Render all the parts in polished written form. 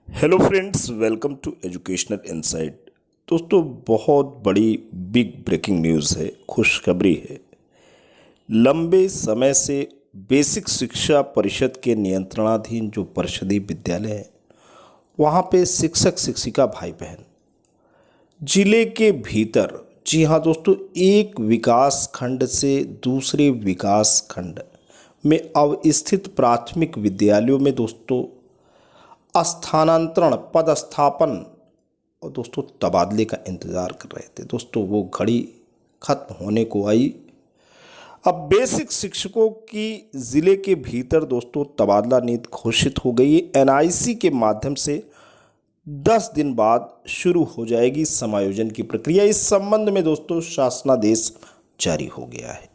Hello friends, welcome to educational insight. दोस्तों, बहुत बड़ी बिग ब्रेकिंग न्यूज़ है, खुशखबरी है। लंबे समय से बेसिक शिक्षा परिषद के नियंत्रणाधीन जो परिषदीय विद्यालय हैं, वहाँ पे शिक्षक शिक्षिका भाई बहन जिले के भीतर, जी हाँ दोस्तों, एक विकास खंड से दूसरे विकास खंड में अवस्थित प्राथमिक विद्यालयों में दोस्तों स्थानांतरण, पदस्थापन और दोस्तों तबादले का इंतज़ार कर रहे थे। दोस्तों, वो घड़ी खत्म होने को आई। अब बेसिक शिक्षकों की ज़िले के भीतर दोस्तों तबादला नीति घोषित हो गई है। एनआईसी के माध्यम से 10 दिन बाद शुरू हो जाएगी समायोजन की प्रक्रिया। इस संबंध में दोस्तों शासनादेश जारी हो गया है।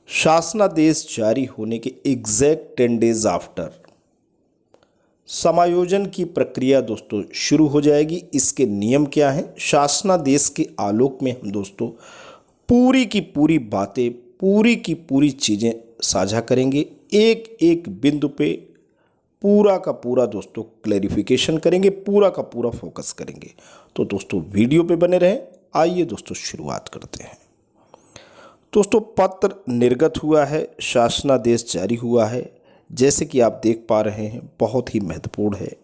शासनादेश जारी होने के एग्जैक्ट 10 डेज आफ्टर समायोजन की प्रक्रिया दोस्तों शुरू हो जाएगी। इसके नियम क्या हैं, शासनादेश के आलोक में हम दोस्तों पूरी की पूरी बातें, पूरी की पूरी चीज़ें साझा करेंगे। एक एक बिंदु पे पूरा का पूरा दोस्तों क्लैरिफिकेशन करेंगे, पूरा का पूरा फोकस करेंगे। तो दोस्तों वीडियो पे बने रहें। आइए दोस्तों शुरुआत करते हैं। दोस्तों, पत्र निर्गत हुआ है, शासनादेश जारी हुआ है। जैसे कि आप देख पा रहे हैं, बहुत ही महत्वपूर्ण है।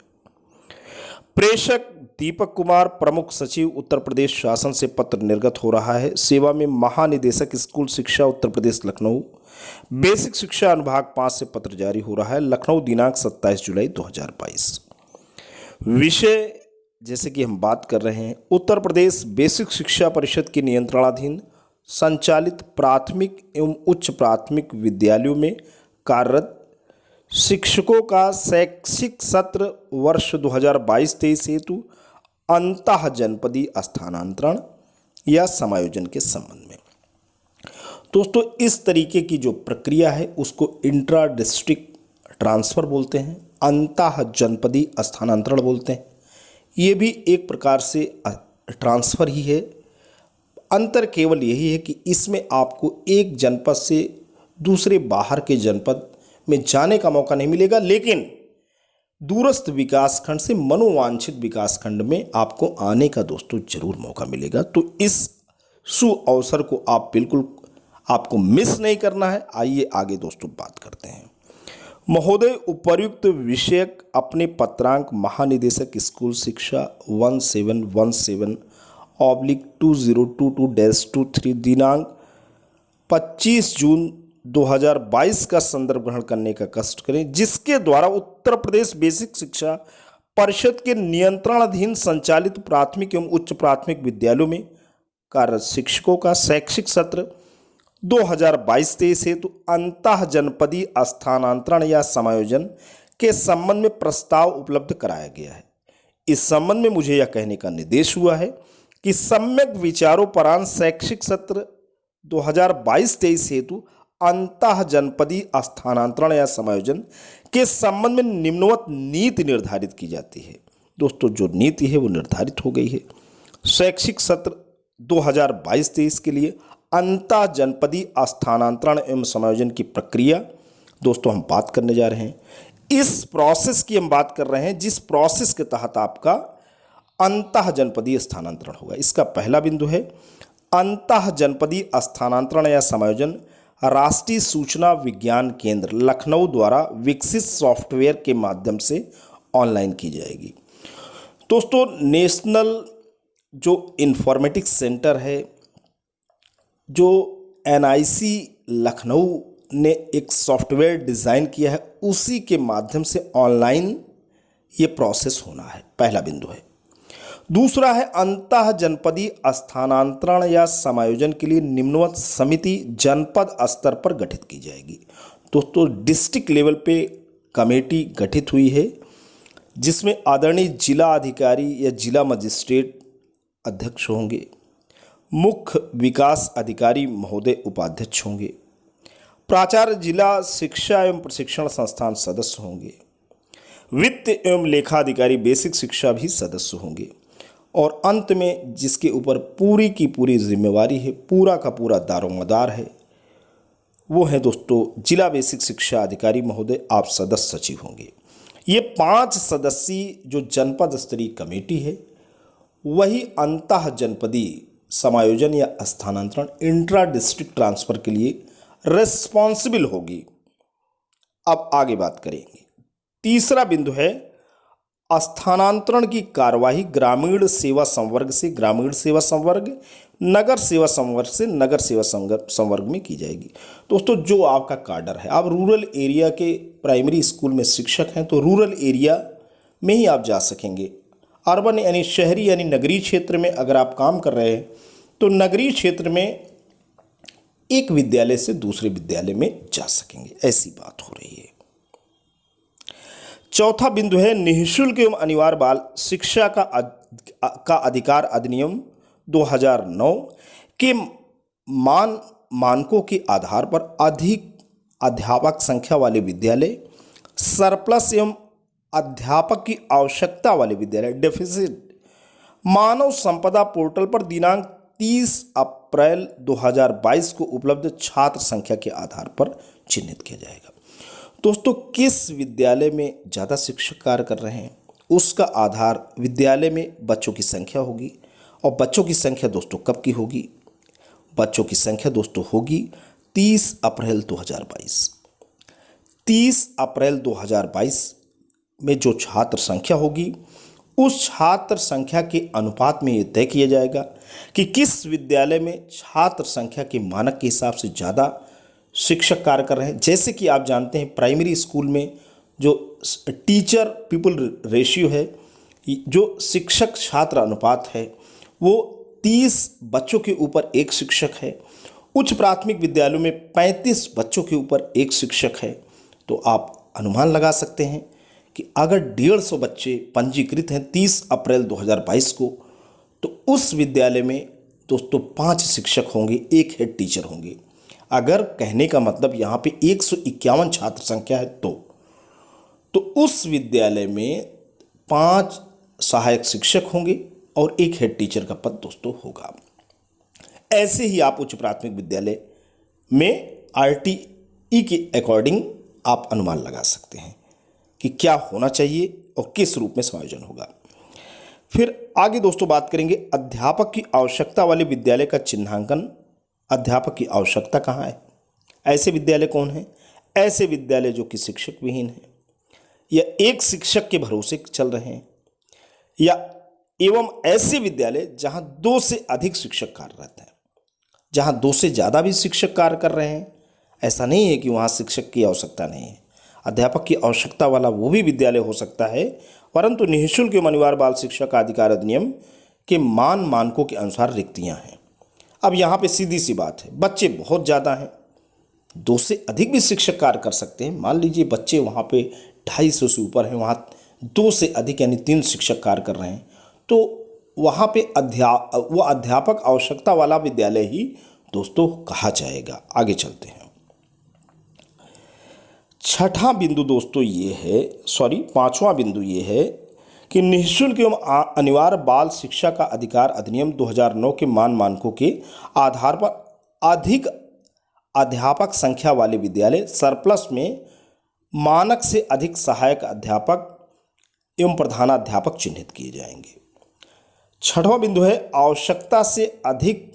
प्रेषक दीपक कुमार, प्रमुख सचिव उत्तर प्रदेश शासन से पत्र निर्गत हो रहा है। सेवा में महानिदेशक स्कूल शिक्षा उत्तर प्रदेश लखनऊ, बेसिक शिक्षा अनुभाग 5 से पत्र जारी हो रहा है। लखनऊ, दिनांक 27 जुलाई 2022। विषय, जैसे कि हम बात कर रहे हैं, उत्तर प्रदेश बेसिक शिक्षा परिषद के नियंत्रणाधीन संचालित प्राथमिक एवं उच्च प्राथमिक विद्यालयों में कार्यरत शिक्षकों का शैक्षिक सत्र वर्ष 2022-23 हेतु अंतः जनपदीय स्थानांतरण या समायोजन के संबंध में दोस्तों इस तरीके की जो प्रक्रिया है उसको इंट्रा डिस्ट्रिक्ट ट्रांसफ़र बोलते हैं, अंतः जनपदीय स्थानांतरण बोलते हैं। ये भी एक प्रकार से ट्रांसफ़र ही है। अंतर केवल यही है कि इसमें आपको एक जनपद से दूसरे बाहर के जनपद में जाने का मौका नहीं मिलेगा, लेकिन दूरस्थ विकासखंड से मनोवांछित विकासखंड में आपको आने का दोस्तों जरूर मौका मिलेगा। तो इस सु अवसर को आपको मिस नहीं करना है। आइए आगे दोस्तों बात करते हैं। महोदय, उपर्युक्त विषयक अपने पत्रांक महानिदेशक स्कूल शिक्षा 1717/2022-23 दिनांक 25 जून 2022 का संदर्भ ग्रहण करने का कष्ट करें, जिसके द्वारा उत्तर प्रदेश बेसिक शिक्षा परिषद के नियंत्रणाधीन संचालित प्राथमिक एवं उच्च प्राथमिक विद्यालयों में कार्यरत शिक्षकों का शैक्षिक सत्र 2022-23 हेतु अंतः जनपदीय स्थानांतरण या समायोजन के संबंध में प्रस्ताव उपलब्ध कराया गया है। इस संबंध में मुझे यह कहने का निर्देश हुआ है कि सम्यक विचारोपरांत शैक्षिक सत्र 2022-23 हेतु अंतः जनपदीय स्थानांतरण या समायोजन के संबंध में निम्नवत नीति निर्धारित की जाती है। दोस्तों, जो नीति है वो निर्धारित हो गई है। शैक्षिक सत्र 2022-23 के लिए अंतः जनपदीय स्थानांतरण एवं समायोजन की प्रक्रिया दोस्तों हम बात करने जा रहे हैं। इस प्रोसेस की हम बात कर रहे हैं जिस प्रोसेस के तहत आपका अंतः जनपदीय स्थानांतरण होगा। इसका पहला बिंदु है अंतः जनपदीय स्थानांतरण या समायोजन राष्ट्रीय सूचना विज्ञान केंद्र लखनऊ द्वारा विकसित सॉफ्टवेयर के माध्यम से ऑनलाइन की जाएगी। दोस्तों, नेशनल जो इंफॉर्मेटिक्स सेंटर है, जो एनआईसी लखनऊ ने एक सॉफ्टवेयर डिज़ाइन किया है, उसी के माध्यम से ऑनलाइन ये प्रोसेस होना है, पहला बिंदु है। दूसरा है अंतः जनपदीय स्थानांतरण या समायोजन के लिए निम्नवत समिति जनपद स्तर पर गठित की जाएगी। दोस्तों, डिस्ट्रिक्ट लेवल पे कमेटी गठित हुई है, जिसमें आदरणीय जिला अधिकारी या जिला मजिस्ट्रेट अध्यक्ष होंगे, मुख्य विकास अधिकारी महोदय उपाध्यक्ष होंगे, प्राचार्य जिला शिक्षा एवं प्रशिक्षण संस्थान सदस्य होंगे, वित्त एवं लेखा अधिकारी बेसिक शिक्षा भी सदस्य होंगे, और अंत में जिसके ऊपर पूरी की पूरी जिम्मेवारी है, पूरा का पूरा दारोमदार है, वो है दोस्तों जिला बेसिक शिक्षा अधिकारी महोदय, आप सदस्य सचिव होंगे। ये 5 सदस्यीय जो जनपद स्तरीय कमेटी है वही अंतः जनपदीय समायोजन या स्थानांतरण इंट्रा डिस्ट्रिक्ट ट्रांसफर के लिए रिस्पॉन्सिबल होगी। अब आगे बात करेंगे। तीसरा बिंदु है स्थानांतरण की कार्यवाही ग्रामीण सेवा संवर्ग से ग्रामीण सेवा संवर्ग, नगर सेवा संवर्ग से नगर सेवा संवर्ग में की जाएगी। दोस्तों, जो आपका काडर है, आप रूरल एरिया के प्राइमरी स्कूल में शिक्षक हैं तो रूरल एरिया में ही आप जा सकेंगे। अर्बन यानी शहरी यानी नगरीय क्षेत्र में अगर आप काम कर रहे हैं तो नगरीय क्षेत्र में एक विद्यालय से दूसरे विद्यालय में जा सकेंगे, ऐसी बात हो रही है। चौथा बिंदु है निःशुल्क एवं अनिवार्य बाल शिक्षा का अधिकार अधिनियम 2009 के मानकों के आधार पर अधिक अध्यापक संख्या वाले विद्यालय, सरप्लस एवं अध्यापक की आवश्यकता वाले विद्यालय डेफिसिट मानव संपदा पोर्टल पर दिनांक 30 अप्रैल 2022 को उपलब्ध छात्र संख्या के आधार पर चिन्हित किया जाएगा। दोस्तों, किस विद्यालय में ज़्यादा शिक्षक कार्य कर रहे हैं उसका आधार विद्यालय में बच्चों की संख्या होगी। और बच्चों की संख्या दोस्तों कब की होगी? बच्चों की संख्या दोस्तों होगी 30 अप्रैल 2022। 30 अप्रैल 2022 में जो छात्र संख्या होगी उस छात्र संख्या के अनुपात में ये तय किया जाएगा कि किस विद्यालय में छात्र संख्या के मानक के हिसाब से ज़्यादा शिक्षक कार्य कर रहे हैं। जैसे कि आप जानते हैं प्राइमरी स्कूल में जो टीचर पीपल रेशियो है, जो शिक्षक छात्र अनुपात है वो 30 बच्चों के ऊपर एक शिक्षक है। उच्च प्राथमिक विद्यालयों में 35 बच्चों के ऊपर एक शिक्षक है। तो आप अनुमान लगा सकते हैं कि अगर 150 बच्चे पंजीकृत हैं 30 अप्रैल 2022 को तो उस विद्यालय में दोस्तों 5 शिक्षक होंगे, एक हेड टीचर होंगे। अगर कहने का मतलब यहाँ पे 151 छात्र संख्या है तो उस विद्यालय में 5 सहायक शिक्षक होंगे और एक हेड टीचर का पद दोस्तों होगा। ऐसे ही आप उच्च प्राथमिक विद्यालय में आरटीई के अकॉर्डिंग आप अनुमान लगा सकते हैं कि क्या होना चाहिए और किस रूप में समायोजन होगा। फिर आगे दोस्तों बात करेंगे अध्यापक की आवश्यकता वाले विद्यालय का चिन्हांकन। अध्यापक की आवश्यकता कहाँ है? ऐसे विद्यालय कौन हैं? ऐसे विद्यालय जो कि शिक्षक विहीन हैं या एक शिक्षक के भरोसे चल रहे हैं, या एवं ऐसे विद्यालय जहां 2 से अधिक शिक्षक कार्यरत हैं, जहां 2 से ज़्यादा भी शिक्षक कार्य कर रहे हैं। ऐसा नहीं है कि वहां शिक्षक की आवश्यकता नहीं है। अध्यापक की आवश्यकता वाला वो भी विद्यालय हो सकता है, परंतु निःशुल्क एवं अनिवार्य बाल शिक्षा का अधिकार अधिनियम के मानकों के अनुसार रिक्तियां हैं। अब यहाँ पे सीधी सी बात है, बच्चे बहुत ज़्यादा हैं, 2 से अधिक भी शिक्षक कार्य कर सकते हैं। मान लीजिए बच्चे वहाँ पे 250 से ऊपर हैं, वहाँ 2 से अधिक यानी 3 शिक्षक कार्य कर रहे हैं, तो वहाँ पे वो अध्यापक आवश्यकता वाला विद्यालय ही दोस्तों कहा जाएगा। आगे चलते हैं। छठा बिंदु दोस्तों ये है, पांचवा बिंदु ये है कि निःशुल्क एवं अनिवार्य बाल शिक्षा का अधिकार अधिनियम 2009 के मानकों के आधार पर अधिक अध्यापक संख्या वाले विद्यालय सरप्लस में मानक से अधिक सहायक अध्यापक एवं प्रधानाध्यापक चिन्हित किए जाएंगे। छठवां बिंदु है आवश्यकता से अधिक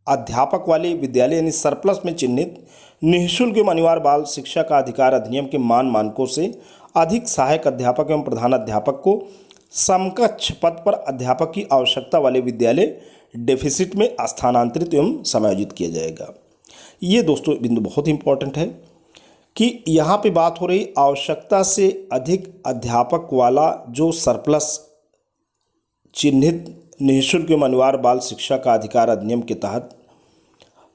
अध्यापक वाले विद्यालय यानी सरप्लस में चिन्हित निःशुल्क एवं अनिवार्य बाल शिक्षा का अधिकार अधिनियम के मानकों से अधिक सहायक अध्यापक एवं प्रधानाध्यापक को समकक्ष पद पर अध्यापक की आवश्यकता वाले विद्यालय डेफिसिट में स्थानांतरित एवं समायोजित किया जाएगा। ये दोस्तों बिंदु बहुत इंपॉर्टेंट है कि यहाँ पे बात हो रही आवश्यकता से अधिक अध्यापक वाला जो सरप्लस चिन्हित निःशुल्क एवं अनिवार्य बाल शिक्षा का अधिकार अधिनियम के तहत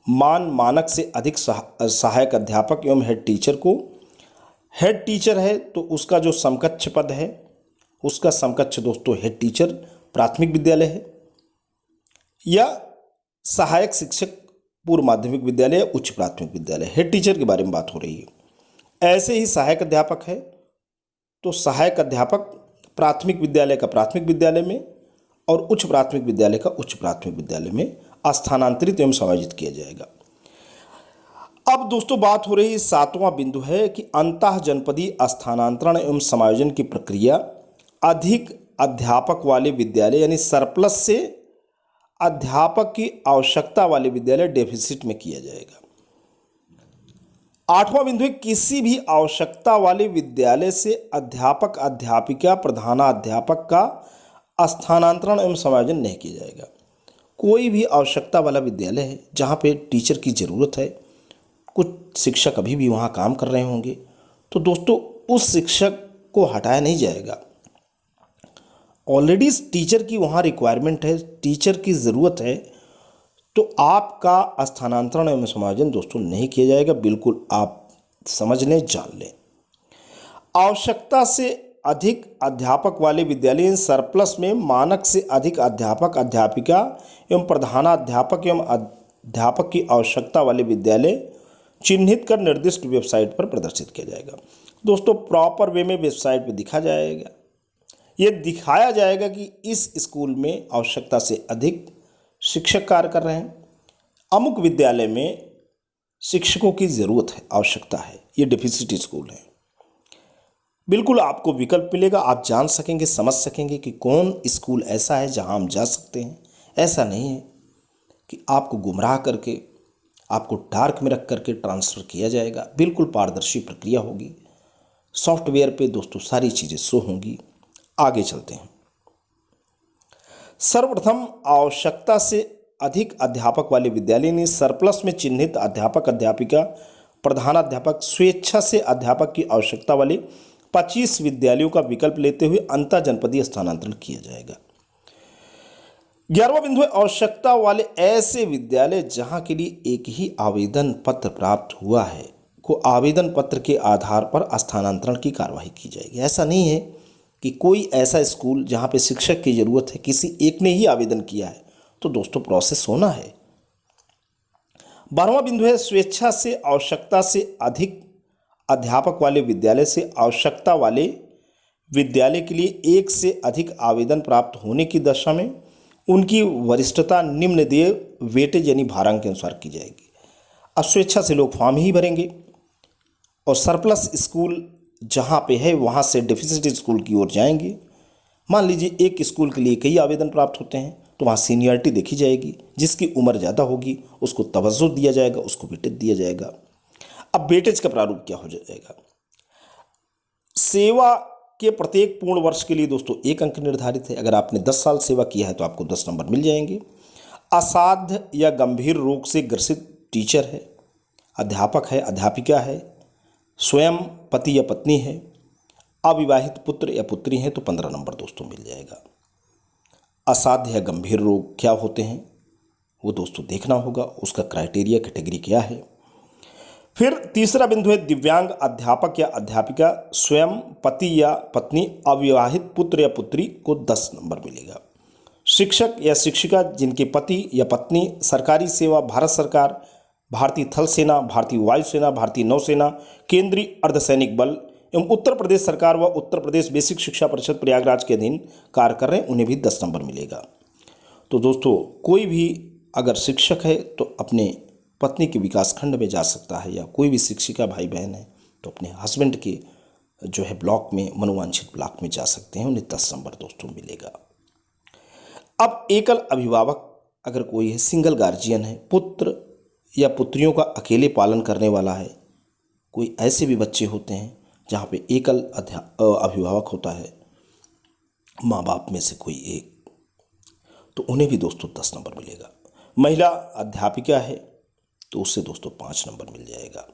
मानक से अधिक सहायक अध्यापक एवं हेड टीचर को, हेड टीचर है तो उसका जो समकक्ष पद है उसका समकक्ष दोस्तों हेड टीचर प्राथमिक विद्यालय है, या सहायक शिक्षक पूर्व माध्यमिक विद्यालय या उच्च प्राथमिक विद्यालय। हेड टीचर के बारे में बात हो रही है। ऐसे ही सहायक अध्यापक है तो सहायक अध्यापक प्राथमिक विद्यालय का प्राथमिक विद्यालय में और उच्च प्राथमिक विद्यालय का उच्च प्राथमिक विद्यालय में स्थानांतरित एवं समायोजित किया जाएगा। अब दोस्तों बात हो रही 7वां बिंदु है कि अंतः जनपदीय स्थानांतरण एवं समायोजन की प्रक्रिया अधिक अध्यापक वाले विद्यालय यानी सरप्लस से अध्यापक की आवश्यकता वाले विद्यालय डेफिसिट में किया जाएगा। 8वां बिंदु है किसी भी आवश्यकता वाले विद्यालय से अध्यापक अध्यापिका प्रधानाध्यापक का स्थानांतरण एवं समायोजन नहीं किया जाएगा। कोई भी आवश्यकता वाला विद्यालय है जहाँ पे टीचर की ज़रूरत है, कुछ शिक्षक अभी भी वहाँ काम कर रहे होंगे, तो दोस्तों उस शिक्षक को हटाया नहीं जाएगा। ऑलरेडी टीचर की वहाँ रिक्वायरमेंट है, टीचर की ज़रूरत है, तो आपका स्थानांतरण एवं समायोजन दोस्तों नहीं किया जाएगा। बिल्कुल आप समझ लें, जान लें। आवश्यकता से अधिक अध्यापक वाले विद्यालय सरप्लस में मानक से अधिक अध्यापक अध्यापिका एवं प्रधानाध्यापक एवं अध्यापक की आवश्यकता वाले विद्यालय चिन्हित कर निर्दिष्ट वेबसाइट पर प्रदर्शित किया जाएगा। दोस्तों प्रॉपर वे में वेबसाइट पर दिखा जाएगा, ये दिखाया जाएगा कि इस स्कूल में आवश्यकता से अधिक शिक्षक कार्य कर रहे हैं, अमुक विद्यालय में शिक्षकों की ज़रूरत है, आवश्यकता है, ये डेफिसिट स्कूल है। बिल्कुल आपको विकल्प मिलेगा, आप जान सकेंगे, समझ सकेंगे कि कौन स्कूल ऐसा है जहां हम जा सकते हैं। ऐसा नहीं है कि आपको गुमराह करके, आपको डार्क में रख करके ट्रांसफ़र किया जाएगा। बिल्कुल पारदर्शी प्रक्रिया होगी, सॉफ्टवेयर पे दोस्तों सारी चीज़ें शो होंगी। आगे चलते हैं। सर्वप्रथम आवश्यकता से अधिक अध्यापक वाले विद्यालय ने सरप्लस में चिन्हित अध्यापक अध्यापिका प्रधानाध्यापक स्वेच्छा से अध्यापक की आवश्यकता वाले 25 विद्यालयों का विकल्प लेते हुए अंतर जनपदीय स्थानांतरण किया जाएगा। 11वां बिंदु है आवश्यकता वाले ऐसे विद्यालय जहां के लिए एक ही आवेदन पत्र प्राप्त हुआ है को आवेदन पत्र के आधार पर स्थानांतरण की कार्यवाही की जाएगी। ऐसा नहीं है कि कोई ऐसा स्कूल जहाँ पे शिक्षक की ज़रूरत है, किसी एक ने ही आवेदन किया है, तो दोस्तों प्रोसेस होना है। 12वां बिंदु है स्वेच्छा से आवश्यकता से अधिक अध्यापक वाले विद्यालय से आवश्यकता वाले विद्यालय के लिए एक से अधिक आवेदन प्राप्त होने की दशा में उनकी वरिष्ठता निम्न दिए वेटेज यानी भारांक के अनुसार की जाएगी। अब स्वेच्छा से लोग फॉर्म ही भरेंगे और सरप्लस स्कूल जहाँ पे है वहाँ से डेफिसिट स्कूल की ओर जाएंगे। मान लीजिए एक स्कूल के लिए कई आवेदन प्राप्त होते हैं, तो वहाँ सीनियरिटी देखी जाएगी, जिसकी उम्र ज़्यादा होगी उसको तवज्जो दिया जाएगा, उसको वेटेज दिया जाएगा। अब वेटेज का प्रारूप क्या हो जाएगा? सेवा के प्रत्येक पूर्ण वर्ष के लिए दोस्तों 1 अंक निर्धारित है। अगर आपने 10 साल सेवा किया है तो आपको 10 नंबर मिल जाएंगे। असाध्य या गंभीर रोग से ग्रसित टीचर है, अध्यापक है, अध्यापिका है, स्वयं पति या पत्नी है, अविवाहित पुत्र या पुत्री हैं तो 15 नंबर दोस्तों मिल जाएगा। असाध्य या गंभीर रोग क्या होते हैं वो दोस्तों देखना होगा, उसका क्राइटेरिया कैटेगरी क्या है। फिर तीसरा बिंदु है दिव्यांग अध्यापक या अध्यापिका, स्वयं पति या पत्नी, अविवाहित पुत्र या पुत्री को 10 नंबर मिलेगा। शिक्षक या शिक्षिका जिनके पति या पत्नी सरकारी सेवा, भारत सरकार, भारतीय थल सेना, भारतीय वायुसेना, भारतीय नौसेना, केंद्रीय अर्धसैनिक बल एवं उत्तर प्रदेश सरकार व उत्तर प्रदेश बेसिक शिक्षा परिषद प्रयागराज के अधीन कार्य कर रहे हैं, उन्हें भी 10 नंबर मिलेगा। तो दोस्तों कोई भी अगर शिक्षक है तो अपने पत्नी के विकास खंड में जा सकता है, या कोई भी शिक्षिका भाई बहन है तो अपने हस्बैंड के जो है ब्लॉक में, मनोवांछित ब्लॉक में जा सकते हैं, उन्हें 10 नंबर दोस्तों मिलेगा। अब एकल अभिभावक अगर कोई है, सिंगल गार्जियन है, पुत्र या पुत्रियों का अकेले पालन करने वाला है, कोई ऐसे भी बच्चे होते हैं जहाँ पे एकल अभिभावक होता है, माँ बाप में से कोई एक, तो उन्हें भी दोस्तों 10 नंबर मिलेगा। महिला अध्यापिका है तो उससे दोस्तों 5 नंबर मिल जाएगा।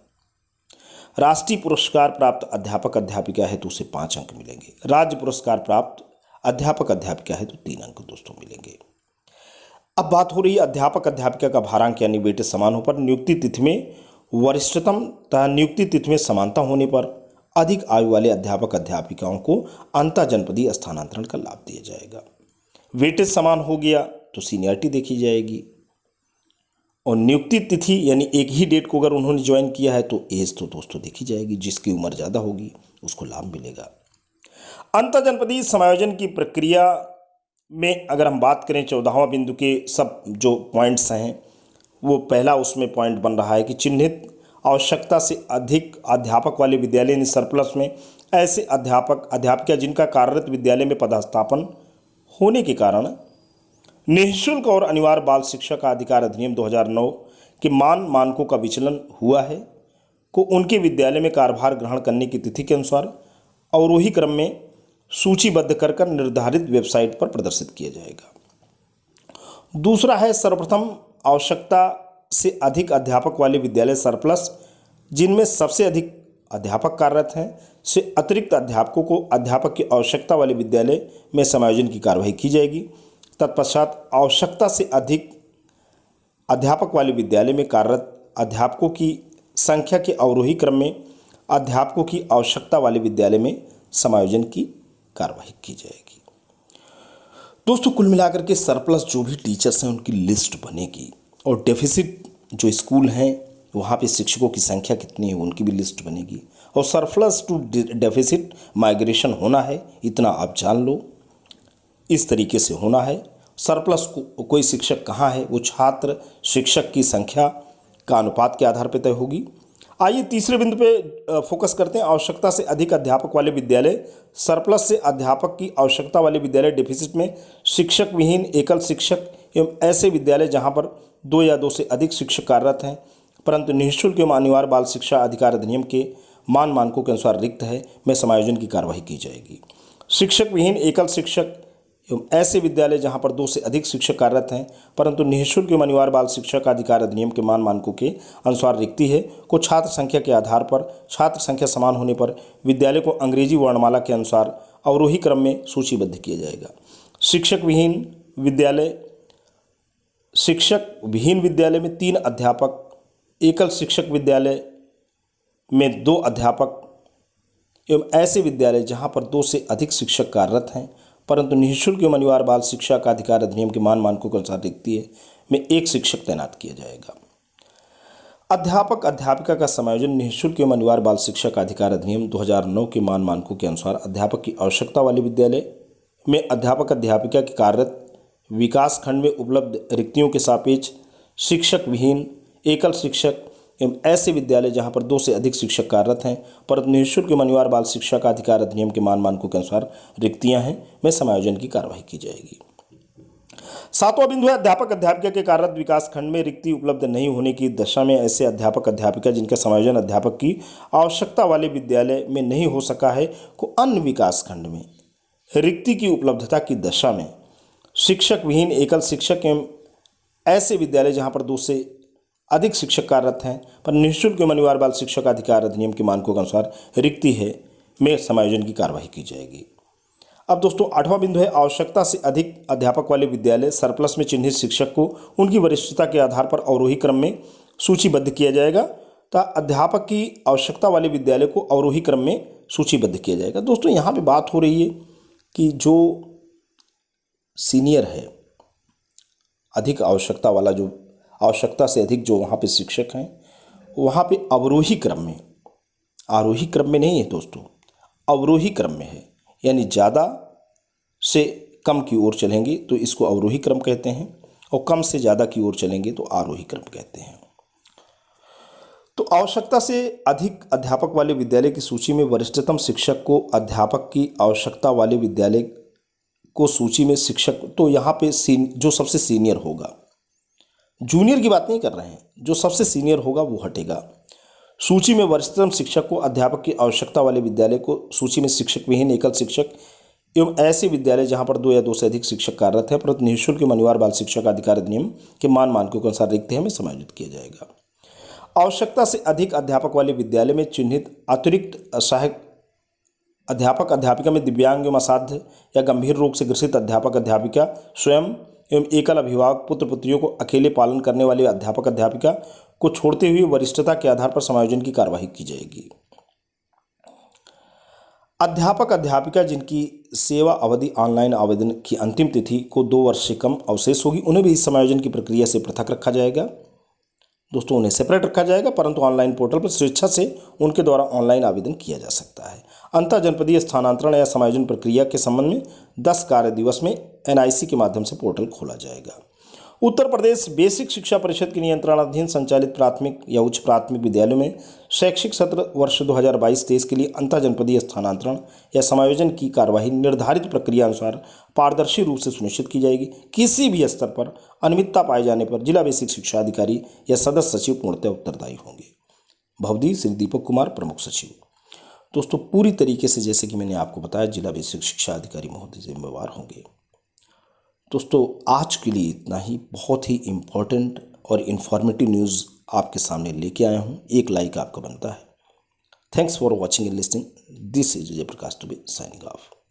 राष्ट्रीय पुरस्कार प्राप्त अध्यापक अध्यापिका है तो उसे 5 अंक मिलेंगे। राज्य पुरस्कार प्राप्त अध्यापक अध्यापिका है तो 3 अंक दोस्तों मिलेंगे। अब बात हो रही है अध्यापक अध्यापिका का भारांक यानी वेटेज समान हो पर नियुक्ति तिथि में वरिष्ठतम तथा नियुक्ति तिथि में समानता होने पर अधिक आयु वाले अध्यापक अध्यापिकाओं को अंतर जनपदीय स्थानांतरण का लाभ दिया जाएगा। वेटेज समान हो गया तो सीनियरिटी देखी जाएगी, और नियुक्ति तिथि यानी एक ही डेट को अगर उन्होंने ज्वाइन किया है तो एज तो दोस्तों देखी जाएगी, जिसकी उम्र ज़्यादा होगी उसको लाभ मिलेगा। अंतर जनपदीय समायोजन की प्रक्रिया में अगर हम बात करें 14वां बिंदु के सब जो पॉइंट्स हैं, वो पहला उसमें पॉइंट बन रहा है कि चिन्हित आवश्यकता से अधिक अध्यापक वाले विद्यालय यानी सरप्लस में ऐसे अध्यापक अध्यापिका जिनका कार्यरत विद्यालय में पदस्थापन होने के कारण निःशुल्क और अनिवार्य बाल शिक्षा का अधिकार अधिनियम 2009 के मानकों का विचलन हुआ है को उनके विद्यालय में कार्यभार ग्रहण करने की तिथि के अनुसार अवरोही क्रम में सूचीबद्ध कर निर्धारित वेबसाइट पर प्रदर्शित किया जाएगा। दूसरा है सर्वप्रथम आवश्यकता से अधिक अध्यापक वाले विद्यालय सरप्लस जिनमें सबसे अधिक अध्यापक कार्यरत हैं से अतिरिक्त अध्यापकों को अध्यापक की आवश्यकता वाले विद्यालय में समायोजन की कार्यवाही की जाएगी। तत्पश्चात आवश्यकता से अधिक अध्यापक वाले विद्यालय में कार्यरत अध्यापकों की संख्या के अवरोही क्रम में अध्यापकों की आवश्यकता वाले विद्यालय में समायोजन की कार्यवाही की जाएगी। दोस्तों कुल मिलाकर के सरप्लस जो भी टीचर्स हैं उनकी लिस्ट बनेगी और डेफिसिट जो स्कूल हैं वहाँ पे शिक्षकों की संख्या कितनी है उनकी भी लिस्ट बनेगी और सरप्लस टू डेफिसिट माइग्रेशन होना है, इतना आप जान लो। इस तरीके से होना है। सरप्लस कोई शिक्षक कहाँ है वो छात्र शिक्षक की संख्या का अनुपात के आधार पर तय होगी। आइए तीसरे बिंदु पे फोकस करते हैं। आवश्यकता से अधिक अध्यापक वाले विद्यालय सरप्लस से अध्यापक की आवश्यकता वाले विद्यालय डेफिसिट में शिक्षक विहीन एकल शिक्षक एवं ऐसे विद्यालय जहां पर 2 या 2 से अधिक शिक्षक कार्यरत हैं परंतु निःशुल्क एवं अनिवार्य बाल शिक्षा अधिकार अधिनियम के मानकों के अनुसार रिक्त है में समायोजन की कार्यवाही की जाएगी। शिक्षक विहीन एकल शिक्षक एवं ऐसे विद्यालय जहां पर 2 से अधिक शिक्षक कार्यरत हैं परंतु निःशुल्क एवं अनिवार्य बाल शिक्षा का अधिकार अधिनियम के मानकों के अनुसार रिक्ति है को छात्र संख्या के आधार पर छात्र संख्या समान होने पर विद्यालय को अंग्रेजी वर्णमाला के अनुसार अवरोही क्रम में सूचीबद्ध किया जाएगा। शिक्षक विहीन विद्यालय में 3 अध्यापक, एकल शिक्षक विद्यालय में 2 अध्यापक एवं ऐसे विद्यालय जहां पर 2 से अधिक शिक्षक कार्यरत हैं परंतु निःशुल्क एवं अनिवार्य बाल शिक्षा का अधिकार अधिनियम के मानकों के अनुसार रिक्ति है में 1 शिक्षक तैनात किया जाएगा। अध्यापक अध्यापिका का समायोजन निःशुल्क एवं अनिवार्य बाल शिक्षा का अधिकार अधिनियम 2009 के मानकों के अनुसार अध्यापक की आवश्यकता वाले विद्यालय में अध्यापक अध्यापिका की कार्यरत विकास खंड में उपलब्ध रिक्तियों के सापेक्ष शिक्षक विहीन एकल शिक्षक एवं ऐसे विद्यालय जहां पर 2 से अधिक शिक्षक कार्यरत हैं परंतु निःशुल्क एवं अनिवार्य बाल शिक्षा का अधिकार अधिनियम के मानकों के अनुसार रिक्तियां हैं में समायोजन की कार्यवाही की जाएगी। 7वां बिंदु है अध्यापक अध्यापिका के कार्यरत विकास खंड में रिक्ति उपलब्ध नहीं होने की दशा में ऐसे अध्यापक अध्यापिका जिनका समायोजन अध्यापक की आवश्यकता वाले विद्यालय में नहीं हो सका है को अन्य विकास खंड में रिक्ति की उपलब्धता की दशा में शिक्षक विहीन एकल शिक्षक एवं ऐसे विद्यालय जहां पर 2 से अधिक शिक्षक कार्यरत हैं पर निःशुल्क एवं अनिवार्य बाल शिक्षा का अधिकार अधिनियम के मानकों के अनुसार रिक्ति है में समायोजन की कार्यवाही की जाएगी। अब दोस्तों 8वां बिंदु है आवश्यकता से अधिक अध्यापक वाले विद्यालय सरप्लस में चिन्हित शिक्षक को उनकी वरिष्ठता के आधार पर अवरोही क्रम में सूचीबद्ध किया जाएगा तथा अध्यापक की आवश्यकता वाले विद्यालय को अवरोही क्रम में सूचीबद्ध किया जाएगा। दोस्तों यहाँ पे बात हो रही है कि जो सीनियर है अधिक आवश्यकता वाला जो आवश्यकता से अधिक जो वहाँ पे शिक्षक हैं वहाँ पे अवरोही क्रम में, आरोही क्रम में नहीं है दोस्तों, अवरोही क्रम में है यानी ज़्यादा से कम की ओर चलेंगे तो इसको अवरोही क्रम कहते हैं और कम से ज़्यादा की ओर चलेंगे तो आरोही क्रम कहते हैं। तो आवश्यकता से अधिक अध्यापक वाले विद्यालय की सूची में वरिष्ठतम शिक्षक को अध्यापक की आवश्यकता वाले विद्यालय को सूची में शिक्षक तो यहाँ पे जो सबसे सीनियर होगा, जूनियर की बात नहीं कर रहे हैं, जो सबसे सीनियर होगा वो हटेगा। सूची में वरिष्ठतम शिक्षक को अध्यापक की आवश्यकता वाले विद्यालय को सूची में शिक्षक विहीन एकल शिक्षक एवं ऐसे विद्यालय जहां पर 2 या 2 से अधिक शिक्षक कार्यरत हैं परंतु निःशुल्क एवं अनिवार्य बाल शिक्षा का अधिकार अधिनियम के मानकों के अनुसार रिक्त है में समायोजित किया जाएगा। आवश्यकता से अधिक अध्यापक वाले विद्यालय में चिन्हित अतिरिक्त सहायक अध्यापक अध्यापिका में दिव्यांग एवं असाध्य या गंभीर रोग से ग्रसित अध्यापक अध्यापिका स्वयं एवं एकल अभिभावक पुत्र पुत्रियों को अकेले पालन करने वाले अध्यापक अध्यापिका को छोड़ते हुए वरिष्ठता के आधार पर समायोजन की कार्यवाही की जाएगी। अध्यापक अध्यापिका जिनकी सेवा अवधि ऑनलाइन आवेदन की अंतिम तिथि को 2 वर्ष से कम अवशेष होगी उन्हें भी इस समायोजन की प्रक्रिया से पृथक रखा जाएगा। दोस्तों उन्हें सेपरेट रखा जाएगा परंतु ऑनलाइन पोर्टल पर स्वेच्छा से उनके द्वारा ऑनलाइन आवेदन किया जा सकता है। अंतर जनपदीय स्थानांतरण या समायोजन प्रक्रिया के संबंध में 10 कार्य दिवस में NIC के माध्यम से पोर्टल खोला जाएगा। उत्तर प्रदेश बेसिक शिक्षा परिषद के नियंत्रणाधीन संचालित प्राथमिक या उच्च प्राथमिक विद्यालयों में शैक्षिक सत्र वर्ष 2022-23 के लिए अंतःजनपदीय स्थानांतरण या समायोजन की कार्यवाही निर्धारित प्रक्रिया अनुसार पारदर्शी रूप से सुनिश्चित की जाएगी। किसी भी स्तर पर अनियमितता पाए जाने पर जिला बेसिक शिक्षा अधिकारी या सदस्य सचिव पूर्णतः उत्तरदायी होंगे। भवदी श्री दीपक कुमार, प्रमुख सचिव। दोस्तों, पूरी तरीके से जैसे कि मैंने आपको बताया, जिला बेसिक शिक्षा अधिकारी महोदय जिम्मेवार होंगे। दोस्तों, आज के लिए इतना ही। बहुत ही इम्पोर्टेंट और इन्फॉर्मेटिव न्यूज़ आपके सामने लेके आया हूँ। एक लाइक आपका बनता है। Thanks for watching and listening. This is जय प्रकाश दुबे साइनिंग ऑफ।